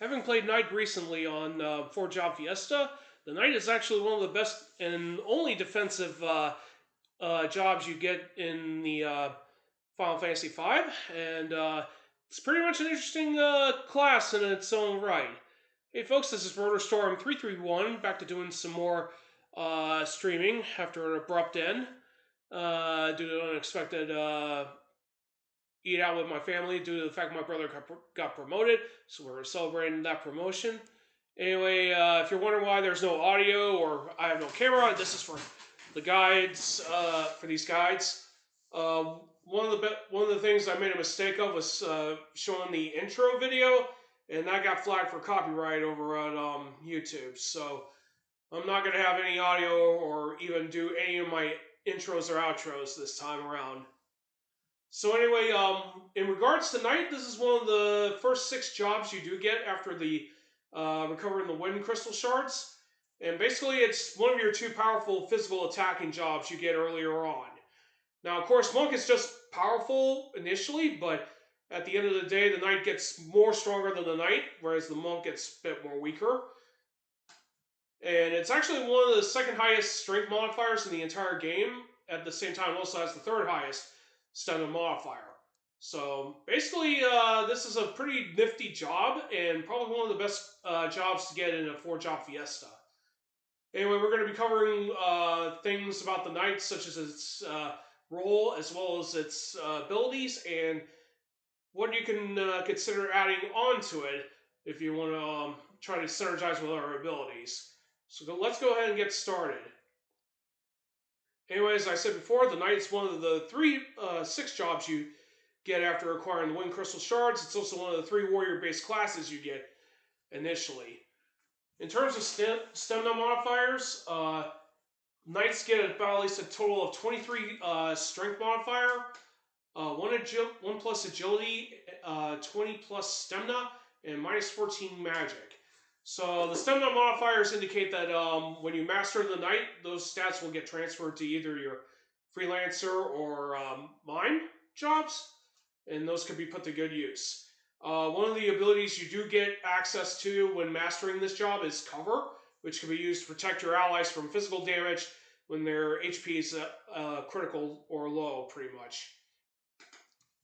having played Knight recently on Four Job Fiesta, the Knight is actually one of the best and only defensive jobs you get in the Final Fantasy V, and it's pretty much an interesting class in its own right. Hey folks, this is MurderStorm331, back to doing some more streaming after an abrupt end due to unexpected eat out with my family due to the fact my brother got promoted, so we're celebrating that promotion. Anyway, if you're wondering why there's no audio or I have no camera, this is for the guides. For these guides, one of the things I made a mistake of was showing the intro video, and that got flagged for copyright over on YouTube. So I'm not gonna have any audio or even do any of my intros or outros this time around. So anyway, in regards to Knight, this is one of the first 6 jobs you do get after the recovering the wind crystal shards. And basically, it's one of your 2 powerful physical attacking jobs you get earlier on. Now, of course, Monk is just powerful initially, but at the end of the day, the Knight gets more stronger than the Knight, whereas the Monk gets a bit more weaker. And it's actually one of the 2nd highest strength modifiers in the entire game. At the same time, it also has the 3rd highest stamina modifier. So basically, this is a pretty nifty job and probably one of the best jobs to get in a 4 Job Fiesta. Anyway, we're going to be covering things about the Knight, such as its role as well as its abilities and what you can consider adding on to it if you want to try to synergize with our abilities. So let's go ahead and get started. Anyway, as I said before, the Knight is one of the 6 jobs you get after acquiring the Wind Crystal Shards. It's also one of the 3 warrior-based classes you get initially. In terms of stamina modifiers, Knights get about at least a total of 23 strength modifier, 1 plus agility, 20 plus stamina, and minus 14 magic. So the stamina modifiers indicate that when you master the Knight, those stats will get transferred to either your freelancer or mime jobs, and those can be put to good use. One of the abilities you do get access to when mastering this job is cover, which can be used to protect your allies from physical damage when their HP is critical or low, pretty much.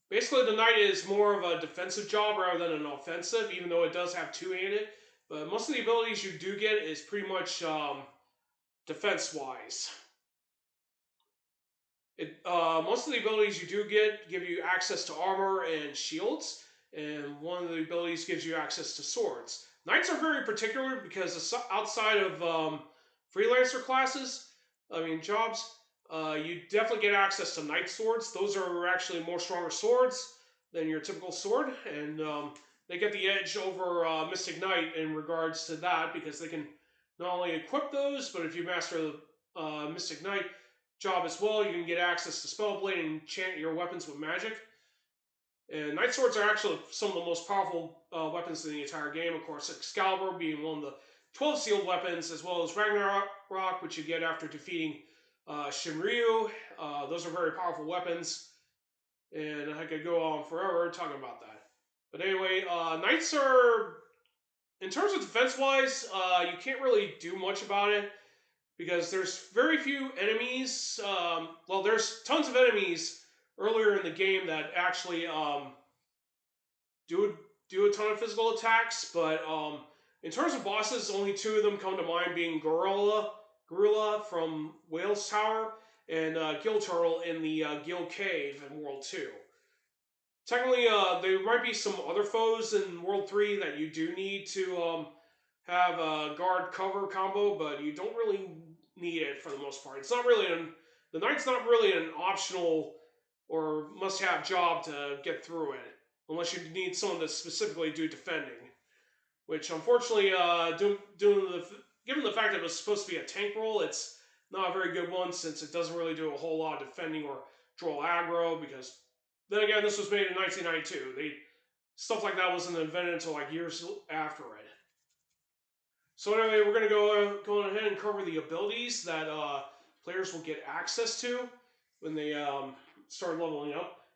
Basically, the Knight is more of a defensive job rather than an offensive, even though it does have 2-handed. But most of the abilities you do get is pretty much defense-wise. Most of the abilities you do get give you access to armor and shields, and one of the abilities gives you access to swords. Knights are very particular because outside of freelancer classes, jobs, you definitely get access to Knight swords. Those are actually more stronger swords than your typical sword, and they get the edge over Mystic Knight in regards to that because they can not only equip those, but if you master the Mystic Knight job as well, you can get access to Spellblade and enchant your weapons with magic. And Knight swords are actually some of the most powerful weapons in the entire game. Of course, Excalibur being one of the 12 sealed weapons, as well as Ragnarok, which you get after defeating Shinryu. Those are very powerful weapons, and I could go on forever talking about that. But anyway, Knights are, in terms of defense-wise, you can't really do much about it because there's very few enemies. Well, there's tons of enemies earlier in the game that actually do a ton of physical attacks, but in terms of bosses, only 2 of them come to mind, being Gorilla from Whale's Tower and Gill Turtle in the Gill Cave in World 2. Technically, there might be some other foes in World 3 that you do need to have a guard cover combo, but you don't really need it for the most part. It's not really the Knight's not really an optional or must-have job to get through it, unless you need someone to specifically do defending. Which, unfortunately, given the fact that it was supposed to be a tank role, it's not a very good one since it doesn't really do a whole lot of defending or draw aggro, because then again, this was made in 1992. Stuff like that wasn't invented until like years after it. So anyway, we're going to go ahead and cover the abilities that players will get access to when they start leveling up.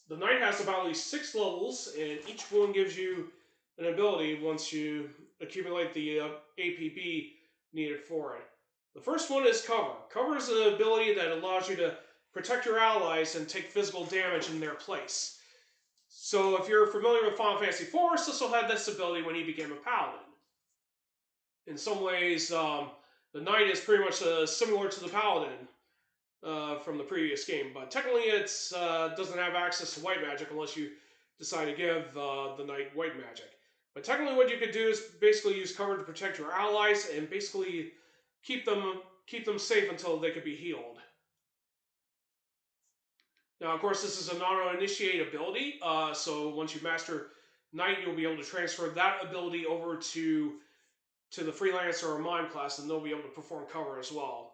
The Knight has about at least 6 levels, and each one gives you an ability once you accumulate the APB needed for it. The first one is cover. Cover is an ability that allows you to protect your allies and take physical damage in their place. So if you're familiar with Final Fantasy IV, Cecil had this ability when he became a paladin. In some ways, the knight is pretty much similar to the paladin from the previous game, but technically it doesn't have access to white magic unless you decide to give the knight white magic. But technically what you could do is basically use cover to protect your allies and basically keep them safe until they could be healed. Now, of course, this is an auto-initiate ability, so once you master Knight, you'll be able to transfer that ability over to the Freelancer or Mime class, and they'll be able to perform cover as well.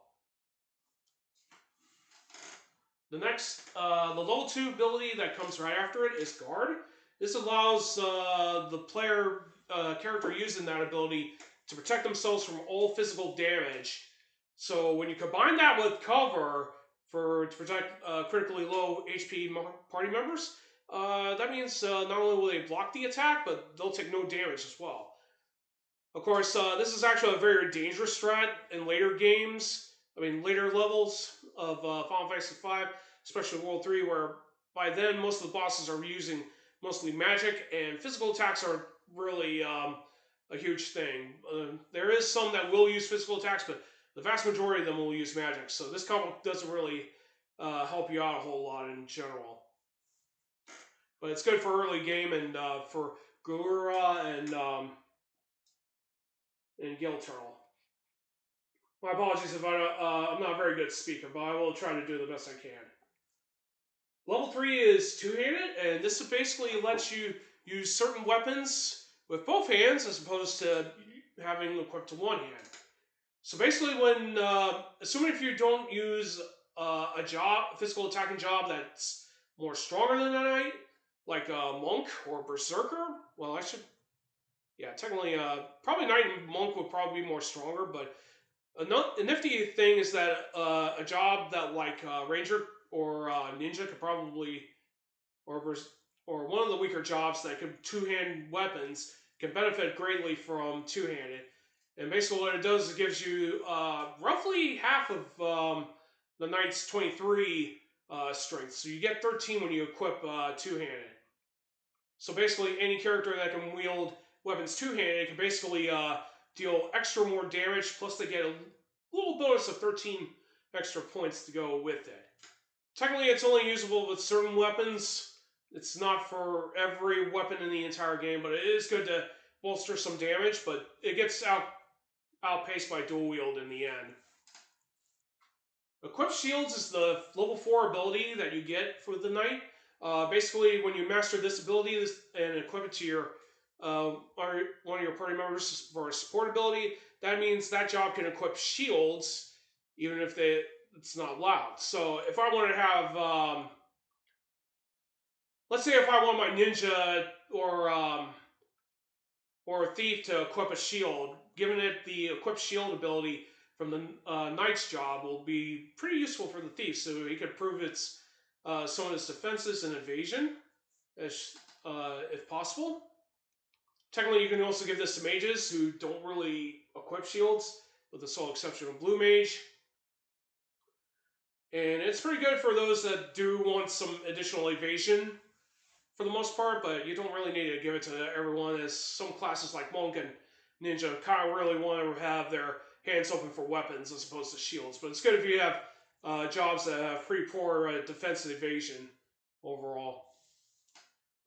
The next, the level 2 ability that comes right after it is Guard. This allows the player character using that ability to protect themselves from all physical damage. So when you combine that with cover to protect critically low HP party members, that means not only will they block the attack, but they'll take no damage as well. Of course, this is actually a very dangerous strat in later games. I mean, later levels of Final Fantasy V, especially World 3, where by then most of the bosses are using mostly magic, and physical attacks are really a huge thing. There is some that will use physical attacks, but the vast majority of them will use magic. So this combo doesn't really help you out a whole lot in general. But it's good for early game and for Gura and Gil Turtle. My apologies if I'm not a very good speaker, but I will try to do the best I can. Level 3 is two-handed, and this basically lets you use certain weapons with both hands as opposed to having equipped to one hand. So basically when, assuming if you don't use a physical attacking job that's more stronger than a knight, like a monk or berserker, well technically, probably knight and monk would probably be more stronger, but a nifty thing is that a job that like ranger or ninja could probably, or one of the weaker jobs that could two-hand weapons can benefit greatly from two-handed. And basically what it does is it gives you roughly half of the knight's 23 strength. So you get 13 when you equip two-handed. So basically any character that can wield weapons two-handed can basically deal extra more damage, plus they get a little bonus of 13 extra points to go with it. Technically it's only usable with certain weapons. It's not for every weapon in the entire game, but it is good to bolster some damage, but it gets outpaced by dual wield in the end. Equip Shields is the level 4 ability that you get for the knight. Basically, when you master this ability and equip it to your one of your party members for a support ability, that means that job can equip shields, even if it's not loud. So if I wanted to have, let's say if I want my ninja or a thief to equip a shield, giving it the equip shield ability from the knight's job will be pretty useful for the thief, so he could improve some of its defenses and evasion, if possible. Technically, you can also give this to mages who don't really equip shields, with the sole exception of Blue Mage. And it's pretty good for those that do want some additional evasion for the most part, but you don't really need to give it to everyone, as some classes like Monk and Ninja kind of really want to have their hands open for weapons as opposed to shields. But it's good if you have jobs that have pretty poor defense and evasion overall.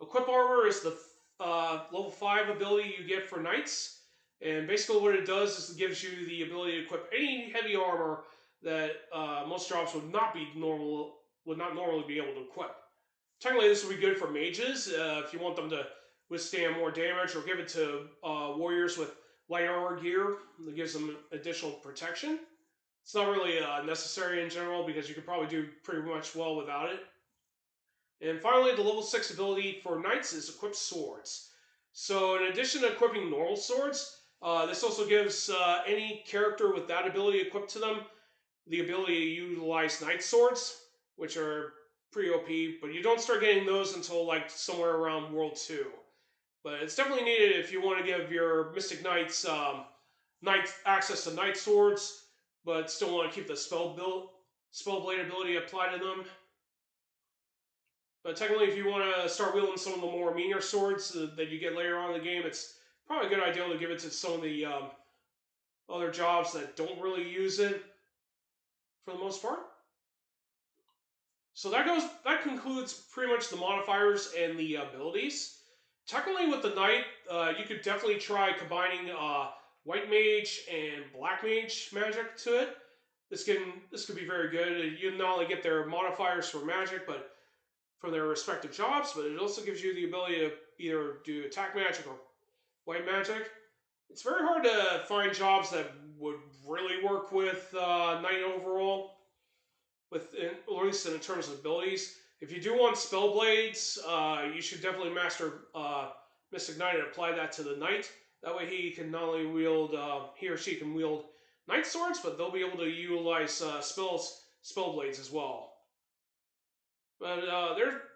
Equip Armor is the level 5 ability you get for knights, and basically what it does is it gives you the ability to equip any heavy armor that most jobs would not normally be able to equip. Technically, this would be good for mages if you want them to withstand more damage, or give it to warriors with light armor gear that gives them additional protection. It's not really necessary in general because you could probably do pretty much well without it. And finally, the level 6 ability for knights is equip swords. So in addition to equipping normal swords, this also gives any character with that ability equipped to them the ability to utilize knight swords, which are pretty OP, but you don't start getting those until like somewhere around World 2. But it's definitely needed if you want to give your Mystic Knights access to Knight Swords, but still want to keep the Spellblade ability applied to them. But technically, if you want to start wielding some of the more meaner swords that you get later on in the game, it's probably a good idea to give it to some of the other jobs that don't really use it for the most part. So that concludes pretty much the modifiers and the abilities. Technically, with the knight, you could definitely try combining white mage and black mage magic to it. This could be very good. You not only get their modifiers for magic, but from their respective jobs, but it also gives you the ability to either do attack magic or white magic. It's very hard to find jobs that would really work with Knight overall, or at least in terms of abilities. If you do want Spellblades, you should definitely master Mystic Knight and apply that to the Knight. That way he can not only wield, he or she can wield Knight Swords, but they'll be able to utilize Spellblades as well. But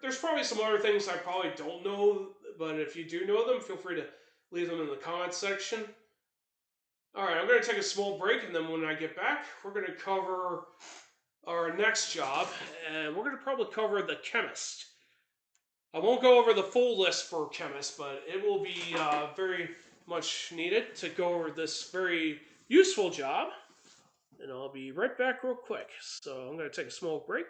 there's probably some other things I probably don't know, but if you do know them, feel free to leave them in the comments section. Alright, I'm going to take a small break, and then when I get back, we're going to cover our next job, and we're going to probably cover the Chemist. I won't go over the full list for Chemist, but it will be very much needed to go over this very useful job. And I'll be right back real quick. So I'm going to take a small break.